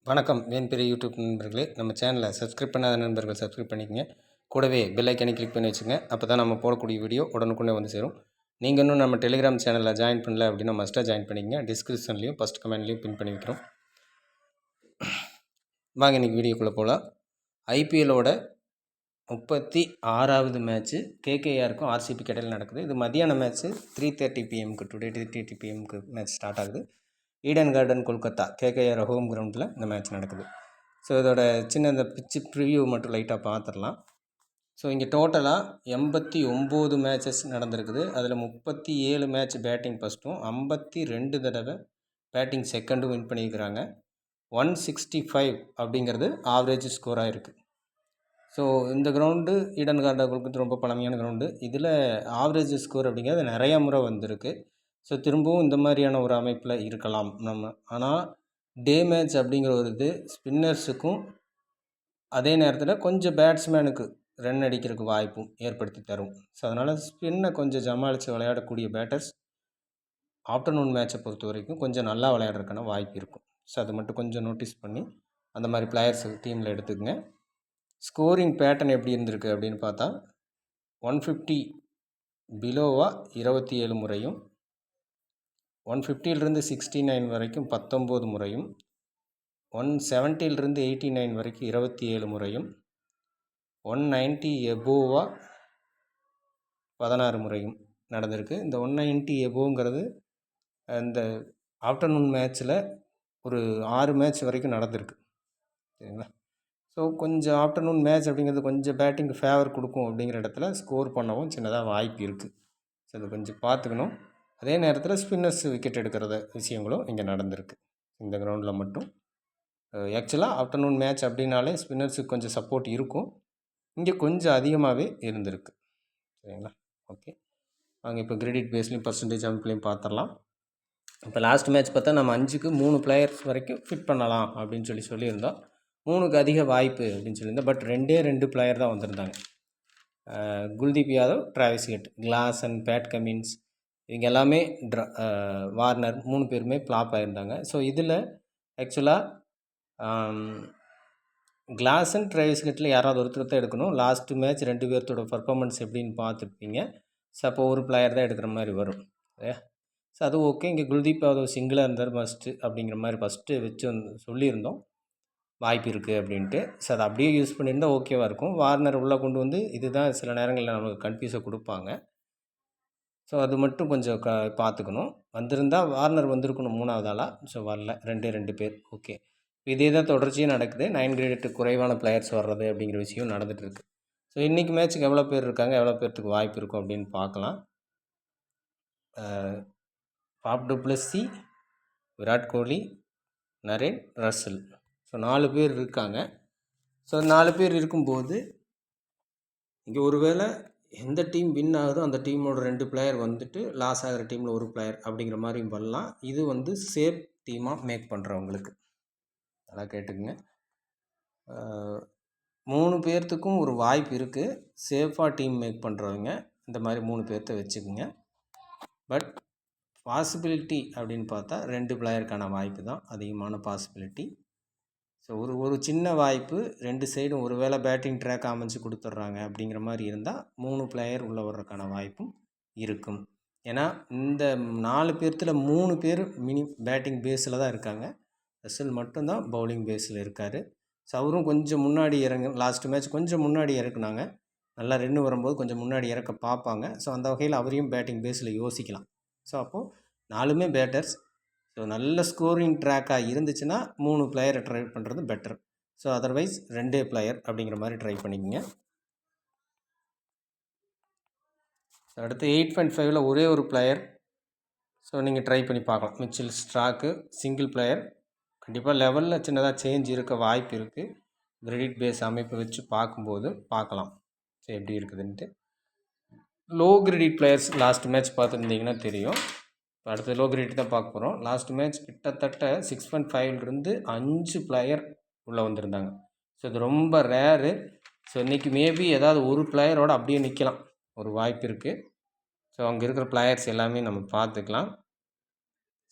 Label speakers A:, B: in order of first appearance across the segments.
A: வணக்கம் வேன்பெரிய யூடியூப் நண்பர்களே. நம்ம சேனலை சப்ஸ்கிரைப் பண்ணாத நண்பர்கள் சப்ஸ்கிரைப் பண்ணிக்கங்க. கூடவே பெல் ஐக்கனை கிளிக் பண்ணி வச்சுங்க. அப்போ தான் நம்ம போடக்கூடிய வீடியோ உடனுக்குள்ளே வந்து சேரும். நீங்கள் இன்னும் நம்ம டெலிகிராம் சேனலில் ஜாயின் பண்ணல அப்படின்னா மஸ்ட்டாக ஜாயின் பண்ணிக்கங்க. டிஸ்கிரிப்ஷன்லேயும் ஃபஸ்ட் கமெண்ட்லேயும் பின் பண்ணி வைக்கிறோம். வாங்க இன்றைக்கி வீடியோக்குள்ளே போகலாம். ஐபிஎல்லோட 36வது மேட்ச்சு கேகேஆருக்கும் ஆர்சிபி இடையில் நடக்குது. இது மதியான match 3:30 PM today 3:30 PM match start ஆகுது. Eden garden Kolkata KKR home கிரவுண்டில் இந்த மேட்ச் நடக்குது. ஸோ இதோட சின்ன இந்த பிச்சு ப்ரிவியூ மட்டும் லைட்டாக பார்த்துடலாம். ஸோ இங்கே டோட்டலாக 89 மேட்சஸ் நடந்திருக்குது. அதில் 37 மேட்ச் பேட்டிங் ஃபஸ்ட்டும் 52 தடவை பேட்டிங் செகண்டும் வின் பண்ணியிருக்கிறாங்க. 165 அப்படிங்கிறது ஆவரேஜ் ஸ்கோராக இருக்குது. ஸோ இந்த கிரவுண்டு ஈடன் கார்டன் கொல்கத்தா ரொம்ப பழமையான கிரவுண்டு. இதில் ஆவரேஜ் ஸ்கோர் அப்படிங்கிறது நிறையா முறை வந்திருக்கு. ஸோ திரும்பவும் இந்த மாதிரியான ஒரு அமைப்பில் இருக்கலாம் நம்ம. ஆனால் டே மேட்ச் அப்படிங்கிற ஒரு இது ஸ்பின்னர்ஸுக்கும் அதே நேரத்தில் கொஞ்சம் பேட்ஸ்மேனுக்கு ரன் அடிக்கிறதுக்கு வாய்ப்பும் ஏற்படுத்தி தரும். ஸோ அதனால் ஸ்பின்னை கொஞ்சம் சமாளித்து விளையாடக்கூடிய பேட்டர்ஸ் ஆஃப்டர்நூன் மேட்சை பொறுத்த வரைக்கும் கொஞ்சம் நல்லா விளையாடுறதுக்கான வாய்ப்பு இருக்கும். ஸோ அதை மட்டும் கொஞ்சம் நோட்டீஸ் பண்ணி அந்த மாதிரி பிளேயர்ஸ் டீமில் எடுத்துக்கங்க. ஸ்கோரிங் பேட்டர்ன் எப்படி இருந்திருக்கு அப்படின்னு பார்த்தா 150 பிலோவாக 27 முறையும், 150லிருந்து 69 வரைக்கும் 19 முறையும், 170லிருந்து 89 வரைக்கும் 27 முறையும், 190 எபோவாக 16 முறையும் நடந்திருக்கு. இந்த 190 எபோங்கிறது இந்த ஆஃப்டர்நூன் மேட்ச்சில் ஒரு 6 மேட்ச் வரைக்கும் நடந்திருக்கு. சரிங்களா? ஸோ கொஞ்சம் ஆஃப்டர்நூன் மேட்ச் அப்படிங்கிறது கொஞ்சம் பேட்டிங்கு ஃபேவர் கொடுக்கும். அப்படிங்கிற இடத்துல ஸ்கோர் பண்ணவும் சின்னதாக வாய்ப்பு இருக்குது. ஸோ அதை கொஞ்சம் பார்த்துக்கணும். அதே நேரத்தில் ஸ்பின்னர்ஸ் விக்கெட் எடுக்கிறத விஷயங்களும் இங்கே நடந்திருக்கு இந்த கிரவுண்டில் மட்டும். ஆக்சுவலாக ஆஃப்டர்நூன் மேட்ச் அப்படின்னாலே ஸ்பின்னர்ஸுக்கு கொஞ்சம் சப்போர்ட் இருக்கும். இங்கே கொஞ்சம் அதிகமாகவே இருந்திருக்கு. சரிங்களா? ஓகே, வாங்க இப்போ கிரெடிட் பேஸ்லேயும் பர்சன்டேஜ் அமைப்புலையும் பார்த்துடலாம். இப்போ லாஸ்ட் மேட்ச் பார்த்தா நம்ம 5க்கு 3 பிளேயர்ஸ் வரைக்கும் ஃபிட் பண்ணலாம் அப்படின்னு சொல்லியிருந்தோம். 3க்கு அதிக வாய்ப்பு அப்படின்னு சொல்லியிருந்தோம். பட் 2 பிளேயர் தான் வந்திருந்தாங்க. Kuldeep Yadav, Travis head, Klaasen, Pat Cummins இவங்க எல்லாமே வார்னர் 3 பேருமே ஃப்ளாப் ஆகியிருந்தாங்க. ஸோ இதில் ஆக்சுவலாக கிளாசன், டிராவிஸ் ஹெட்டில் யாராவது ஒருத்தர் தான் எடுக்கணும். லாஸ்ட்டு மேட்ச் 2 பேர்த்தோட பர்ஃபார்மன்ஸ் எப்படின்னு பார்த்துருப்பீங்க. ஸோ அப்போ ஒரு பிளேயர் தான் எடுக்கிற மாதிரி வரும். ஸோ அது ஓகே. இங்கே குல்தீப் யாதவ் சிங்கிளாக இருந்தார் மஸ்ட்டு அப்படிங்கிற மாதிரி ஃபஸ்ட்டு வச்சு சொல்லியிருந்தோம் வாய்ப்பு இருக்குது அப்படின்ட்டு. ஸோ அதை அப்படியே யூஸ் பண்ணியிருந்தால் ஓகேவாக இருக்கும். வார்னர் உள்ளே கொண்டு வந்து இதுதான் சில நேரங்களில் நமக்கு கன்ஃபியூஸை கொடுப்பாங்க. ஸோ அது மட்டும் கொஞ்சம் பார்த்துக்கணும். வந்திருந்தால் வார்னர் வந்திருக்கணும் 3வது ஆளாக. ஸோ வரல, 2 பேர். ஓகே, இதே தான் தொடர்ச்சியாக நடக்குது. 9 கிரேடு குறைவான பிளேயர்ஸ் வர்றது அப்படிங்கிற விஷயம் நடந்துகிட்ருக்கு. ஸோ இன்றைக்கி மேட்ச்சுக்கு எவ்வளோ பேர் இருக்காங்க, எவ்வளோ பேர்த்துக்கு வாய்ப்பு இருக்கும் அப்படின்னு பார்க்கலாம். Faf to Blessy, Virat Kohli, Naren, Russell. So 4 பேர் இருக்காங்க. ஸோ 4 பேர் இருக்கும்போது இங்கே ஒருவேளை எந்த டீம் வின் ஆகுதோ அந்த டீமோட 2 பிளேயர் வந்துட்டு லாஸ் ஆகிற டீமில் ஒரு பிளேயர் அப்படிங்கிற மாதிரியும் பண்ணலாம். இது வந்து சேஃப் டீமாக மேக் பண்ணுறவங்களுக்கு நல்லா கேட்டுக்குங்க. 3 பேர்த்துக்கும் ஒரு வாய்ப்பு இருக்குது. சேஃபாக டீம் மேக் பண்ணுறவங்க இந்த மாதிரி 3 பேர்த்த வச்சுக்குங்க. பட் பாசிபிலிட்டி அப்படின்னு பார்த்தா 2 பிளேயருக்கான வாய்ப்பு தான் அதிகமான பாசிபிலிட்டி. ஸோ ஒரு சின்ன வாய்ப்பு 2 சைடும் ஒரு வேளை பேட்டிங் ட்ராக் அமைச்சு கொடுத்துட்றாங்க அப்படிங்கிற மாதிரி இருந்தால் 3 பிளேயர் உள்ளே வர்றதுக்கான வாய்ப்பும் இருக்கும். ஏன்னா இந்த 4 பேர்த்தில் 3 பேர் பேட்டிங் பேஸில் தான் இருக்காங்க. ரசல் மட்டும்தான் பவுலிங் பேஸில் இருக்கார். ஸோ அவரும் கொஞ்சம் முன்னாடி லாஸ்ட் மேட்ச் கொஞ்சம் முன்னாடி இறக்குனாங்க. நல்லா ரன் வரும்போது கொஞ்சம் முன்னாடி இறக்க பார்ப்பாங்க. ஸோ அந்த வகையில் அவரையும் பேட்டிங் பேஸில் யோசிக்கலாம். ஸோ அப்போது 4மே பேட்டர்ஸ். ஸோ நல்ல ஸ்கோரிங் ட்ராக்காக இருந்துச்சுன்னா 3 பிளேயரை ட்ரை பண்ணுறது பெட்டர். ஸோ அதர்வைஸ் 2 பிளேயர் அப்படிங்கிற மாதிரி ட்ரை பண்ணிக்கோங்க. ஸோ அடுத்து 8.5ல் ஒரே ஒரு பிளேயர். ஸோ நீங்கள் ட்ரை பண்ணி பார்க்கலாம். Mitchell Starc single player. கண்டிப்பாக லெவலில் சின்னதாக சேஞ்ச் இருக்க வாய்ப்பு இருக்குது. கிரெடிட் பேஸ் அமைப்பை வச்சு பார்க்கும்போது பார்க்கலாம் ஸோ எப்படி இருக்குதுன்ட்டு. Low credit players last match பார்த்துருந்தீங்கன்னா தெரியும். இப்போ அடுத்த லோ கிரேட் தான் பார்க்க போகிறோம். லாஸ்ட் மேட்ச் கிட்டத்தட்ட 6.5லிருந்து 5 பிளேயர் உள்ளே வந்திருந்தாங்க. ஸோ இது ரொம்ப ரேரு. ஸோ இன்றைக்கி மேபி ஏதாவது ஒரு பிளேயரோடு அப்படியே நிற்கலாம், ஒரு வாய்ப்பு இருக்குது. ஸோ அங்கே இருக்கிற பிளேயர்ஸ் எல்லாமே நம்ம பார்த்துக்கலாம்.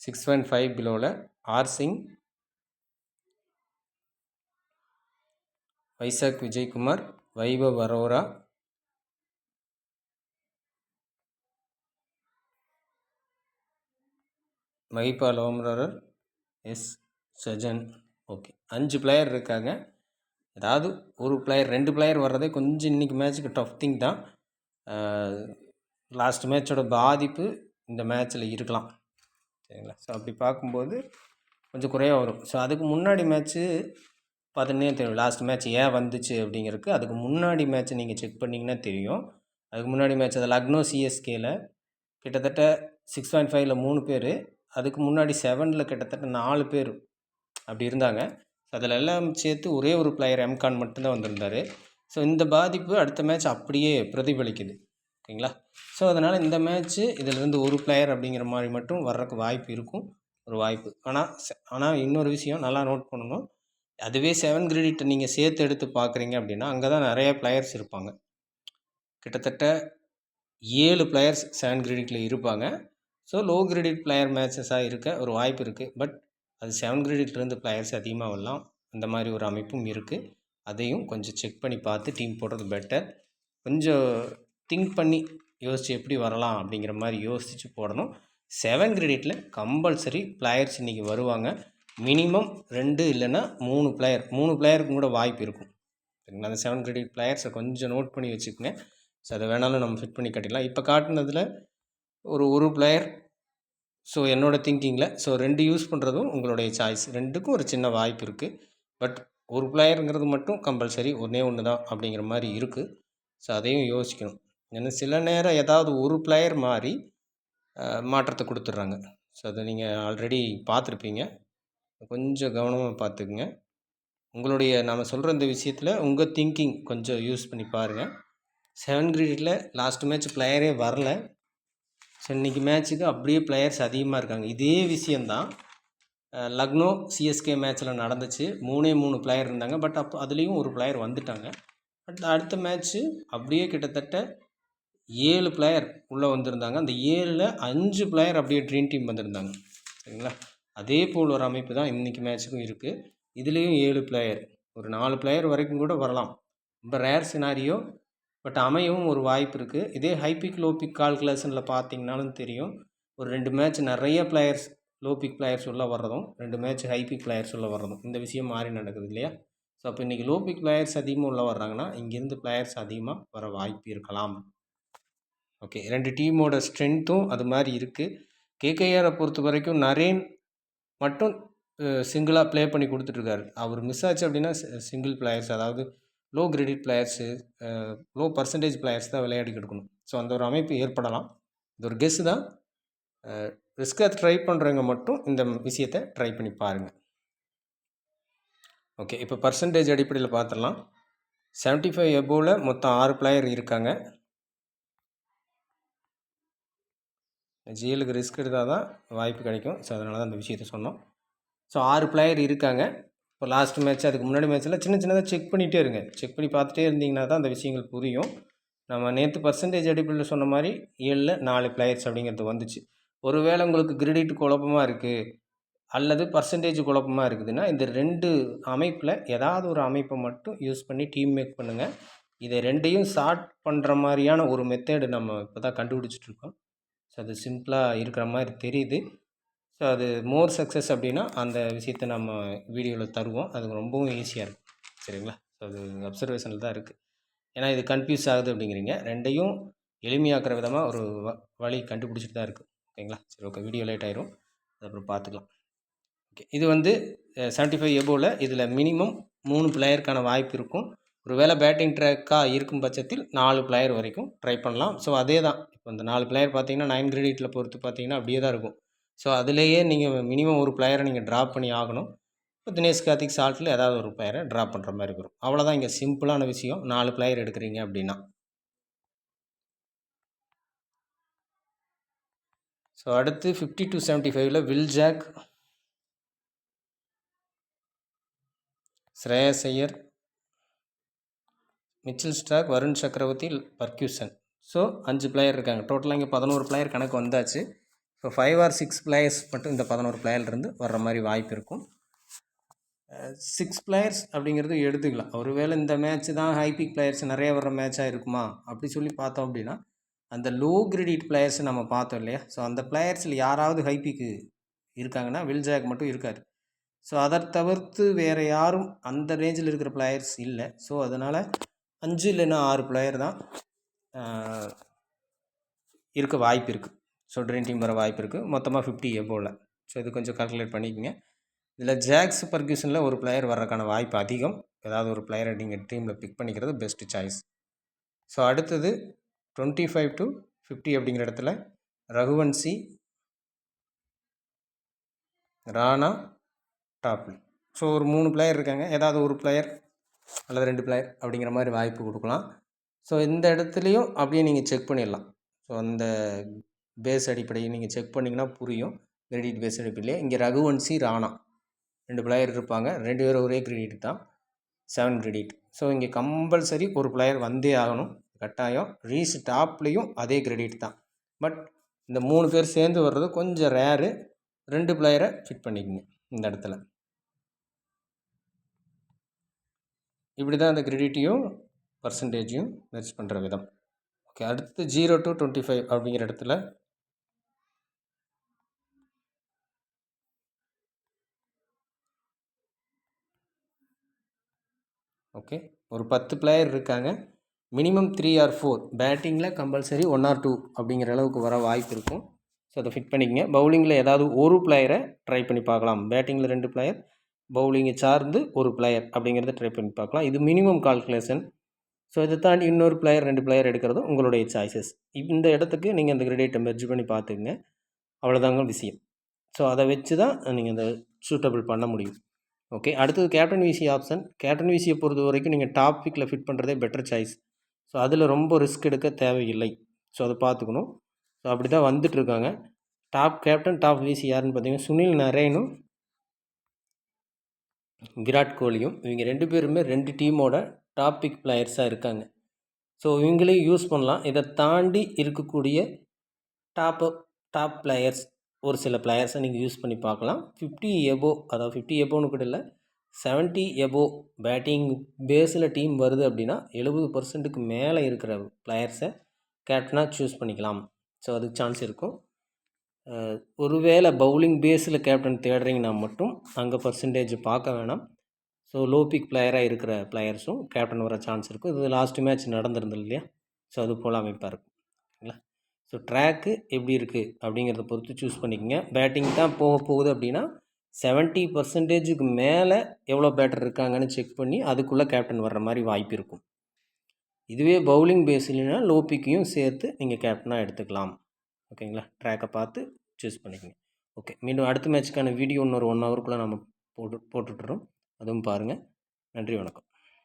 A: 6.5 பிலோவில் R Singh, Vyshak Vijaykumar, Vaibhav Arora, Mahipal Lomror, S Sajan. Okay, 5 player இருக்காங்க. ஏதாவது ஒரு பிளேயர் 2 பிளேயர் வர்றதே கொஞ்சம் இன்றைக்கி மேட்ச்சுக்கு டஃப் திங் தான். லாஸ்ட் மேட்சோட பாதிப்பு இந்த மேட்ச்சில் இருக்கலாம், சரிங்களா? ஸோ அப்படி பார்க்கும்போது கொஞ்சம் குறைவாக வரும். ஸோ அதுக்கு முன்னாடி மேட்ச்சு பார்த்தீங்கன்னா தெரியும் லாஸ்ட் மேட்ச் ஏன் வந்துச்சு அப்படிங்கிறதுக்கு. அதுக்கு முன்னாடி மேட்ச்சை நீங்கள் செக் பண்ணிங்கன்னா தெரியும். அதுக்கு முன்னாடி மேட்ச் அது லக்னோ சிஎஸ்கேல கிட்டத்தட்ட 6.5ல் 3 பேர், அதுக்கு முன்னாடி 7ல் கிட்டத்தட்ட 4 பேர் அப்படி இருந்தாங்க. அதில் எல்லாம் சேர்த்து ஒரே ஒரு பிளேயர் எம்கான் மட்டும்தான் வந்திருந்தார். ஸோ இந்த பாதிப்பு அடுத்த மேட்ச் அப்படியே பிரதிபலிக்குது, ஓகேங்களா? ஸோ அதனால் இந்த மேட்ச்சு இதிலிருந்து ஒரு பிளேயர் அப்படிங்கிற மாதிரி மட்டும் வர்றதுக்கு வாய்ப்பு இருக்கும், ஒரு வாய்ப்பு. ஆனால் இன்னொரு விஷயம் நல்லா நோட் பண்ணணும். அதுவே 7 கிரெடிட்டை நீங்கள் சேர்த்து எடுத்து பார்க்குறீங்க அப்படின்னா அங்கே தான் நிறைய பிளேயர்ஸ் இருப்பாங்க. கிட்டத்தட்ட 7 பிளேயர்ஸ் 7 கிரெடிட்டில் இருப்பாங்க. ஸோ லோ கிரெடிட் பிளேயர் மேட்சஸாக இருக்க ஒரு வாய்ப்பு இருக்குது. பட் அது 7 கிரெடிட்லேருந்து பிளேயர்ஸ் அதிகமாக வரலாம், அந்த மாதிரி ஒரு அமைப்பும் இருக்குது. அதையும் கொஞ்சம் செக் பண்ணி பார்த்து டீம் போடுறது பெட்டர். கொஞ்சம் திங்க் பண்ணி யோசித்து எப்படி வரலாம் அப்படிங்கிற மாதிரி யோசித்து போடணும். 7 கிரெடிட்டில் கம்பல்சரி பிளேயர்ஸ் இன்றைக்கி வருவாங்க. மினிமம் 2 இல்லைன்னா 3 பிளேயர், 3 பிளேயருக்கு கூட வாய்ப்பு இருக்கும், சரிங்களா? அந்த 7 கிரெடிட் பிளேயர்ஸை கொஞ்சம் நோட் பண்ணி வச்சுக்கோங்க. ஸோ அதை வேணாலும் நம்ம ஃபிட் பண்ணி கட்டிடலாம். இப்போ காட்டினதில் ஒரு பிளேயர். ஸோ என்னோடய திங்கிங்கில் 2 யூஸ் பண்ணுறதும் உங்களுடைய சாய்ஸ். 2க்கும் ஒரு சின்ன வாய்ப்பு இருக்குது. பட் ஒரு பிளேயருங்கிறது மட்டும் கம்பல்சரி ஒன்று தான் அப்படிங்கிற மாதிரி இருக்குது. ஸோ அதையும் யோசிக்கணும். ஏன்னா சில நேரம் ஏதாவது ஒரு பிளேயர் மாதிரி மாற்றத்தை கொடுத்துட்றாங்க. ஸோ அதை நீங்கள் ஆல்ரெடி பார்த்துருப்பீங்க. கொஞ்சம் கவனமாக பார்த்துக்குங்க. உங்களுடைய நாம் சொல்கிற இந்த விஷயத்தில் உங்கள் திங்கிங் கொஞ்சம் யூஸ் பண்ணி பாருங்கள். 7 கிரெடிட்டில் லாஸ்ட் மேட்ச் பிளேயரே வரல. ஸோ இன்றைக்கி மேட்ச்சுக்கு அப்படியே பிளேயர்ஸ் அதிகமாக இருக்காங்க. இதே விஷயந்தான் லக்னோ சிஎஸ்கே மேட்ச்சில் நடந்துச்சு. 3 பிளேயர் இருந்தாங்க. பட் அப்போ அதுலேயும் ஒரு பிளேயர் வந்துட்டாங்க. பட் அடுத்த மேட்ச்சு அப்படியே கிட்டத்தட்ட 7 பிளேயர் உள்ளே வந்திருந்தாங்க. அந்த 7ல் 5 பிளேயர் அப்படியே ட்ரீம் டீம் வந்திருந்தாங்க, சரிங்களா? அதே போல் ஒரு அமைப்பு தான் இன்றைக்கி மேட்ச்சுக்கும் இருக்குது. இதுலேயும் 7 பிளேயர், ஒரு 4 பிளேயர் வரைக்கும் கூட வரலாம். ரொம்ப ரேர் சினாரியோ, பட் அமையவும் ஒரு வாய்ப்பு இருக்குது. இதே ஹைபிக் லோபிக் கால்குலேஷனில் பார்த்தீங்கன்னாலும் தெரியும். ஒரு 2 மேட்ச் நிறைய பிளேயர்ஸ் லோபிக் பிளேயர்ஸ் உள்ளே வர்றதும், 2 மேட்ச் ஹைபிக் பிளேயர்ஸ் உள்ளே வர்றதும், இந்த விஷயம் மாறி நடக்குது இல்லையா? ஸோ அப்போ இன்றைக்கி லோபிக் பிளேயர்ஸ் அதிகமாக உள்ளே வர்றாங்கன்னா இங்கேருந்து பிளேயர்ஸ் அதிகமாக வர வாய்ப்பு இருக்கலாம். ஓகே, 2 டீமோட ஸ்ட்ரென்த்தும் அது மாதிரி இருக்குது. கேகேஆரை பொறுத்த வரைக்கும் நரேன் மட்டும் சிங்கிளாக ப்ளே பண்ணி கொடுத்துட்ருக்காரு. அவர் மிஸ் ஆச்சு அப்படின்னா சிங்கிள் பிளேயர்ஸ், அதாவது low credit players, low percentage players தான் விளையாடி கொடுக்கணும். ஸோ அந்த ஒரு அமைப்பு ஏற்படலாம். இது ஒரு கெஸ் தான். ரிஸ்க்கை ட்ரை பண்ணுறவங்க மட்டும் இந்த விஷயத்தை ட்ரை பண்ணி பாருங்கள். ஓகே, இப்போ பர்சன்டேஜ் அடிப்படையில் பார்த்துடலாம். 75 எபோவில் மொத்தம் 6 பிளேயர் இருக்காங்க. ஜிஎலுக்கு ரிஸ்க் எடுத்தால் தான் வாய்ப்பு கிடைக்கும். ஸோ அதனால தான் அந்த விஷயத்தை சொன்னோம். ஸோ 6 பிளேயர் இருக்காங்க. இப்போ லாஸ்ட் மேட்ச் அதுக்கு முன்னாடி மேட்ச்சில் சின்னதாக செக் பண்ணிகிட்டே இருங்க. செக் பண்ணி பார்த்துட்டே இருந்தீங்கன்னா தான் அந்த விஷயங்கள் புரியும். நம்ம நேற்று பர்சன்டேஜ் அடிப்படையில் சொன்ன மாதிரி 7ல் 4 பிளேயர்ஸ் அப்படிங்கிறது வந்துச்சு. ஒருவேளை உங்களுக்கு கிரெடிட் குழப்பமாக இருக்குது அல்லது பர்சன்டேஜ் குழப்பமாக இருக்குதுன்னா இந்த 2 அமைப்பில் ஏதாவது ஒரு அமைப்பை மட்டும் யூஸ் பண்ணி டீம் மேக் பண்ணுங்கள். இதை 2ஐயும் ஷார்ட் பண்ணுற மாதிரியான ஒரு மெத்தேடு நம்ம இப்போ தான் கண்டுபிடிச்சிட்ருக்கோம். ஸோ அது சிம்பிளாக இருக்கிற மாதிரி தெரியுது. ஸோ அது மோர் சக்ஸஸ் அப்படின்னா அந்த விஷயத்தை நம்ம வீடியோவில் தருவோம். அது ரொம்பவும் ஈஸியாக இருக்கும், சரிங்களா? ஸோ அது அப்சர்வேஷனில் தான் இருக்குது. ஏன்னா இது கன்ஃபியூஸ் ஆகுது அப்படிங்கிறீங்க. 2ஐயும் எளிமையாக்குற விதமாக ஒரு வழி கண்டுபிடிச்சிட்டு தான் இருக்குது, ஓகேங்களா? சரி, ஓகே, வீடியோ லேட் ஆயிரும், அப்புறம் பார்த்துக்கலாம். ஓகே, இது வந்து 75 எபோவில் இதில் மினிமம் 3 பிளேயருக்கான வாய்ப்பு இருக்கும். ஒரு வேளை பேட்டிங் ட்ராக்காக இருக்கும் பட்சத்தில் 4 பிளேயர் வரைக்கும் ட்ரை பண்ணலாம். ஸோ அதே தான். இப்போ இந்த 4 பிளேயர் பார்த்தீங்கன்னா 9 கிரெடிட்டில் பொறுத்து பார்த்தீங்கன்னா அப்படியே தான் இருக்கும். ஸோ அதுலேயே நீங்கள் மினிமம் ஒரு பிளேயரை நீங்கள் ட்ராப் பண்ணி ஆகணும். இப்போ தினேஷ் கார்த்திக் சால்ட்டில் ஏதாவது ஒரு பிளேயரை ட்ராப் பண்ணுற மாதிரி வரும். அவ்வளோதான் இங்கே சிம்பிளான விஷயம். 4 பிளேயர் எடுக்கிறீங்க அப்படின்னா. ஸோ அடுத்து 50 to 75ல் Will Jacks, Shreyas Iyer, Mitchell Starc, Varun Chakravarthy, Ferguson. So 5 player இருக்காங்க. டோட்டலாக இங்கே 11 பிளேயர் கணக்கு வந்தாச்சு. ஸோ 5 or 6 பிளேயர்ஸ் மட்டும் இந்த 11 பிளேயர்லேருந்து வர்ற மாதிரி வாய்ப்பு இருக்கும். 6 பிளேயர்ஸ் அப்படிங்கிறது எடுத்துக்கலாம். ஒருவேளை இந்த மேட்ச் தான் ஹை பிக் பிளேயர்ஸ் நிறைய வர்ற மேட்சாக இருக்குமா அப்படி சொல்லி பார்த்தோம் அப்படின்னா, அந்த லோ கிரெடிட் பிளேயர்ஸ் நம்ம பார்த்தோம் இல்லையா? ஸோ அந்த பிளேயர்ஸில் யாராவது ஹை பிக்கு இருக்காங்கன்னா வில் ஜாக் மட்டும் இருக்கார். ஸோ அதை தவிர்த்து வேறு யாரும் அந்த ரேஞ்சில் இருக்கிற பிளேயர்ஸ் இல்லை. ஸோ அதனால் 5 இல்லைன்னா 6 பிளேயர் தான் இருக்க வாய்ப்பு இருக்குது. ஸோ ட்ரீம் டீம் வர வாய்ப்பு இருக்குது. மொத்தமாக 50 எபோவில். ஸோ இது கொஞ்சம் கால்குலேட் பண்ணிக்கோங்க. இதில் ஜாக்ஸ் பர்கியூசனில் ஒரு பிளேயர் வர்றதுக்கான வாய்ப்பு அதிகம். ஏதாவது ஒரு பிளேயரை நீங்கள் டீமில் பிக் பண்ணிக்கிறது பெஸ்ட்டு சாய்ஸ். ஸோ அடுத்தது 25 to 50 அப்படிங்கிற இடத்துல ரகுவன்சி, ராணா, டாப்லி. ஸோ ஒரு 3 பிளேயர் இருக்காங்க. ஏதாவது ஒரு பிளேயர் அல்லது 2 பிளேயர் அப்படிங்கிற மாதிரி வாய்ப்பு கொடுக்கலாம். ஸோ இந்த இடத்துலையும் அப்படியே நீங்கள் செக் பண்ணிடலாம். ஸோ அந்த பேஸ் அடிப்படையை நீங்கள் செக் பண்ணிங்கன்னா புரியும். கிரெடிட் பேஸ் அடிப்படையிலே இங்கே ரகுவன்சி, ராணா 2 பிளேயர் இருப்பாங்க. 2 பேரும் ஒரே கிரெடிட் தான், 7 கிரெடிட். ஸோ இங்கே கம்பல்சரி ஒரு பிளேயர் வந்தே ஆகணும், கட்டாயம். ரீஸ் டாப்லேயும் அதே கிரெடிட் தான். பட் இந்த 3 பேர் சேர்ந்து வர்றது கொஞ்சம் ரேரு. 2 பிளேயரை ஃபிட் பண்ணிக்கோங்க இந்த இடத்துல. இப்படி தான் அந்த கிரெடிட்டையும் பர்சன்டேஜையும் மெர்ஜ் பண்ணுற விதம். ஓகே, அடுத்து 0 to 25 அப்படிங்கிற இடத்துல ஓகே ஒரு 10 பிளேயர் இருக்காங்க. மினிமம் 3 or 4 பேட்டிங்கில் கம்பல்சரி 1 or 2 அப்படிங்கிற அளவுக்கு வர வாய்ப்பு இருக்கும். ஸோ அதை ஃபிட் பண்ணிக்கங்க. பவுலிங்கில் ஏதாவது ஒரு பிளேயரை ட்ரை பண்ணி பார்க்கலாம். பேட்டிங்கில் 2 பிளேயர், பவுலிங்கை சார்ந்து ஒரு பிளேயர் அப்படிங்கிறத ட்ரை பண்ணி பார்க்கலாம். இது மினிமம் கால்குலேஷன். ஸோ இதை தாண்டி இன்னொரு பிளேயர் 2 பிளேயர் எடுக்கிறதும் உங்களுடைய சாய்ஸஸ். இந்த இடத்துக்கு நீங்கள் அந்த கிரெடிட்டை மெர்ஜ் பண்ணி பார்த்துக்குங்க. அவ்வளோதாங்க விஷயம். ஸோ அதை வச்சு தான் நீங்கள் அந்த சூட்டபிள் பண்ண முடியும். ஓகே, அடுத்தது கேப்டன் விசி ஆப்ஷன். கேப்டன் விசியை பொறுத்த வரைக்கும் நீங்கள் டாப் பிக்கில் ஃபிட் பண்ணுறதே பெட்டர் சாய்ஸ். ஸோ அதில் ரொம்ப ரிஸ்க் எடுக்க தேவையில்லை. ஸோ அதை பார்த்துக்கணும். ஸோ அப்படி தான் வந்துட்டுருக்காங்க. டாப் கேப்டன், டாப் விசி யாருன்னு பார்த்தீங்கன்னா சுனில் நரேனும் விராட் கோலியும். இவங்க 2 பேருமே 2 டீமோட டாப் பிக் பிளேயர்ஸாக இருக்காங்க. ஸோ இவங்களையும் யூஸ் பண்ணலாம். இதை தாண்டி இருக்கக்கூடிய டாப் பிளேயர்ஸ் ஒரு சில பிளேயர்ஸை நீங்கள் யூஸ் பண்ணி பார்க்கலாம். 50 எபோ, அதாவது 50 எபோன்னு கூட இல்லை, 70 எபோ பேட்டிங் பேஸில் டீம் வருது அப்படின்னா 70% மேலே இருக்கிற பிளேயர்ஸை கேப்டனாக சூஸ் பண்ணிக்கலாம். ஸோ அதுக்கு சான்ஸ் இருக்கும். ஒருவேளை பவுலிங் பேஸில் கேப்டன் தேடுறீங்கன்னா மட்டும் அங்கே பர்சன்டேஜ் பார்க்க வேணாம். ஸோ லோ பிக் பிளேயராக இருக்கிற பிளேயர்ஸும் கேப்டன் வர சான்ஸ் இருக்கும். இது லாஸ்ட் மேட்ச் நடந்திருந்தது இல்லையா? ஸோ அது போல் அமைப்பாக இருக்கும். சரிங்களா? ஸோ ட்ராக்கு எப்படி இருக்குது அப்படிங்கிறத பொறுத்து சூஸ் பண்ணிக்கோங்க. பேட்டிங் தான் போகுது அப்படின்னா 70% மேலே எவ்வளோ பேட்டர் இருக்காங்கன்னு செக் பண்ணி அதுக்குள்ளே கேப்டன் வர்ற மாதிரி வாய்ப்பு இருக்கும். இதுவே பவுலிங் பேஸ்லைனா லோ பிக்கையும் சேர்த்து நீங்கள் கேப்டனாக எடுத்துக்கலாம். ஓகேங்களா? ட்ராக்கை பார்த்து சூஸ் பண்ணிக்கோங்க. ஓகே, மீண்டும் அடுத்த மேட்ச்சுக்கான வீடியோ இன்னொரு 1 ஹவருக்குள்ளே நம்ம போட்டுட்றோம். அதுவும் பாருங்கள். நன்றி, வணக்கம்.